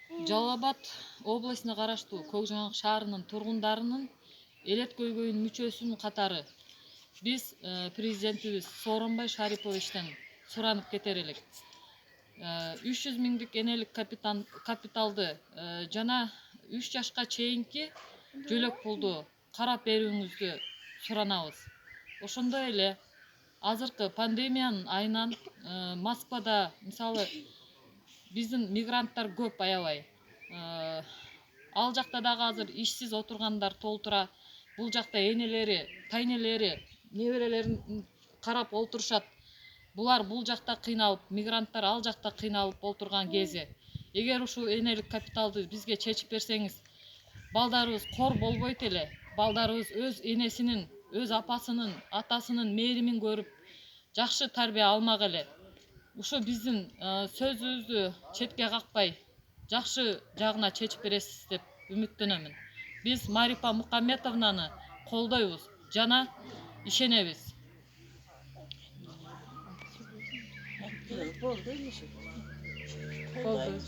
Жалал Абад областына караштуу Көкжаңак шаарынын тургундарынын элет көйгөйүнүн мүчөсүнүн катары биз президентибиз Сооронбай Шариповичтен суранып кетер элек. 300 миңдик энелик капиталды жана 3 жашка чейинки жөлөк пулду карап берүүңүздү суранабыз. Ошондой эле азыркы пандемиянын айынан Москвада мисалы биздин мигранттар көп аябай. Ал жакта дагы азыр ишсиз отургандар толтура. Бул жакта энелери, тайнелери, неберелерин карап олтурушат. Булар бул жакта кыйналып, мигранттар ал жакта кыйналып олтурган кези. Эгер ушул энелик капиталды бизге чечип берсеңиз, балдарыбыз кор болбойт эле. Балдарыбыз өз энесинин, өз апасынын, атасынын мээримин көрүп, жакшы тарбия алмак эле. Ушу биздин сөзүбүздү четке какпай, жакшы жагына чечип бересиз деп үмүттөнөмүн. Биз Марипа Мукамметовнаны колдойбуз жана ишенебиз. Болду.